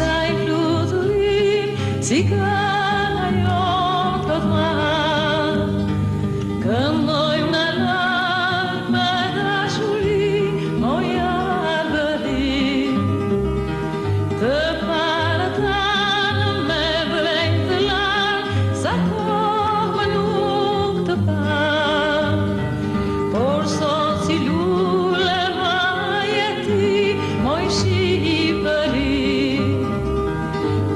shaj fluturim, si kana jo të dhma. Këndojmë në lartë me dashuri, o jarbëri. Të para tanë me vrejtë të lartë, sa kohë nuk të pa. Por sot si lule vajeti, moj Shqipëri.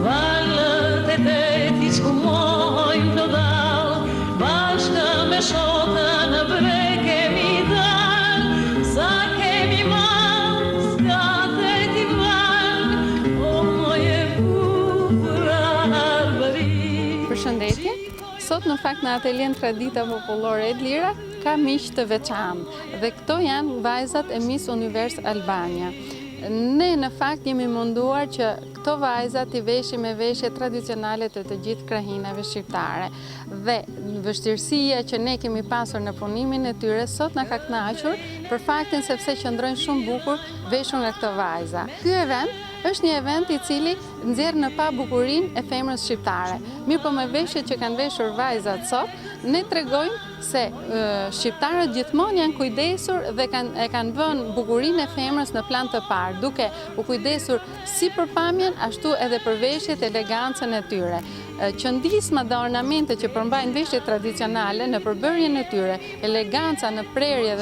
Valët e teti që mojmë të dalë, bashkë me shokën në bre kemi dalë, sa kemi malë, s'ka teti valë, o moje bukur arbëri. Përshëndetje, sot në fakt në atelien Tradita Popullore Edlira ka miq të veçantë dhe këto janë vajzat e Miss Univers Albania. Ne në fakt jemi munduar që këto vajzat i veshim me veshje tradicionale të të gjithë krahinave shqiptare. Dhe vështirësia që ne kemi pasur në punimin e tyre sot na ka kënaqur për faktin sepse qëndrojnë shumë bukur veshur nga këto vajza. Ky event është një event i cili nxjerr në pa bukurinë e femrës shqiptare. Mirë po me veshjet që kanë veshur vajzat sot, ne tregojmë se shqiptarët gjithmonë janë kujdesur dhe kanë vënë bukurinë e femrës në plan të parë, duke u kujdesur si për pamjen, ashtu edhe për veshjet, elegancën e tyre. Qëndisma dhe ornamente që përmbajnë veshjet tradicionale në përbërjen e tyre, eleganca në prerje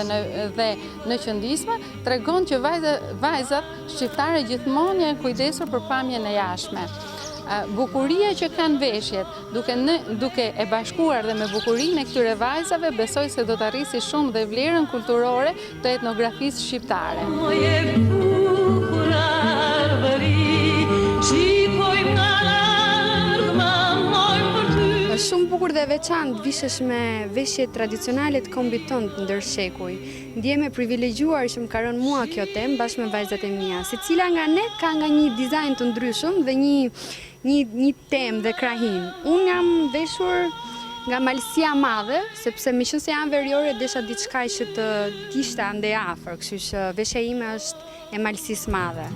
dhe në qëndisma, tregon që vajzat shqiptare gjithmonë janë kujdesur për pamjen e jashtme. Bukuria që kanë veshjet, duke e bashkuar dhe me bukurinë e këtyre vajzave, besoj se do të arrisi shumë dhe vlerën kulturore të etnografisë shqiptare. Shumë bukur dhe veçantë vishesh me veshje tradicionale të kombit tonë të ndër shekuj. Ndjehem e privilegjuar që më ka rënë mua kjo temë bashkë me vajzat e mia. Secila nga ne ka nga një dizajn të ndryshëm dhe një temë dhe krahin. Unë jam veshur nga malësia madhe, sepse me qenë se jam veriore desha diçka që të kishte ande afër, kështu që veshja ime është e malësisë madhe.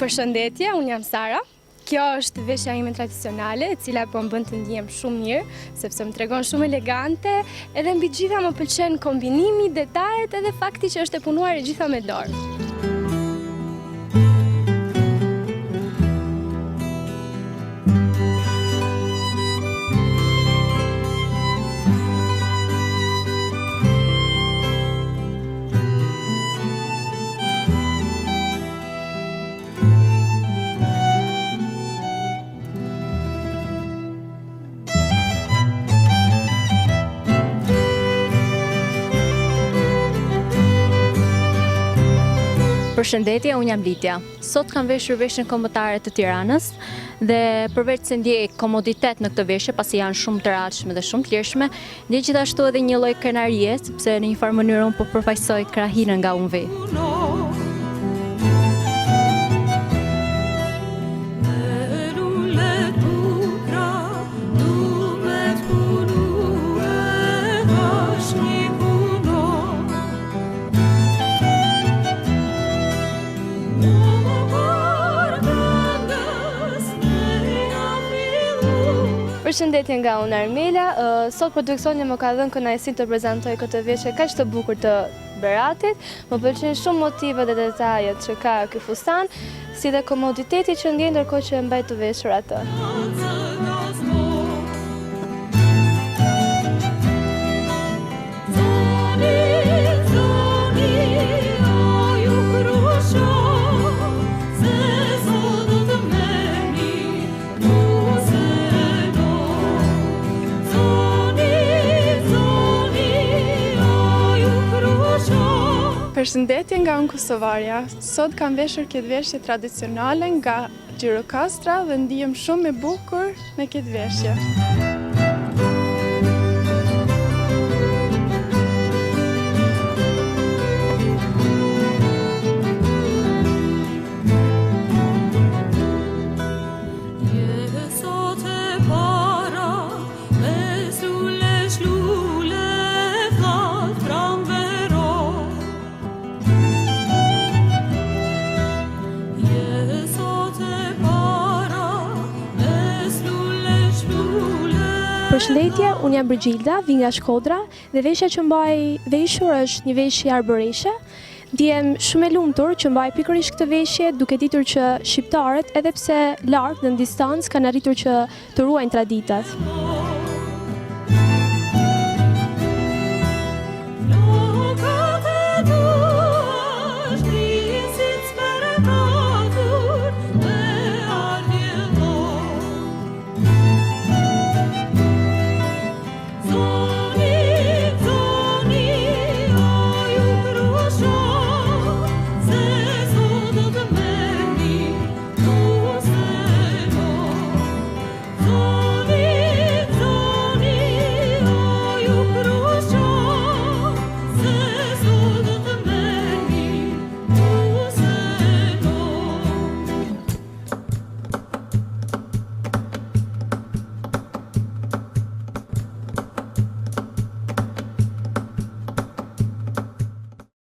Përshëndetje, unë jam Sara. Kjo është veshja ime tradicionale, e cila po më bën të ndihem shumë mirë, sepse më tregon shumë elegante, edhe mbi gjitha më pëlqen kombinimi, detajet edhe fakti që është e punuar e gjitha me dorë. Përshëndetje, unë jam Lidja. Sot kam veshur veshjen kombëtare të Tiranës dhe përveç se ndjej komoditet në këtë veshje, pasi janë shumë të rahatshme dhe shumë të lirshme, ndjej gjithashtu edhe një lloj krenarie, sepse në një farë mënyrë unë po përfaqësoj krahinën nga unë vi. Përshëndetje nga unë Armela, sot produksioni më ka dhënë kënaqësinë të prezantoj këtë veshje kaq të bukur të Beratit. Më pëlqejnë shumë motivet dhe detajet që ka ky fustan, si dhe komoditeti që ndjej ndërkohë që e mbaj të veshur atë. Përshëndetje nga unë Kosovarja. Sot kam veshur këtë veshje tradicionale nga Gjirokastra dhe ndihem shumë e bukur me këtë veshje. Përshëndetje, unë jam Brigilda, vi nga Shkodra dhe veshja që mbaj veshur është një veshje arboreshe. Ndihem shumë e lumtur që mbaj pikërisht këtë veshje duke ditur që shqiptarët edhe pse larg dhe në distancë kanë arritur që të ruajnë traditat.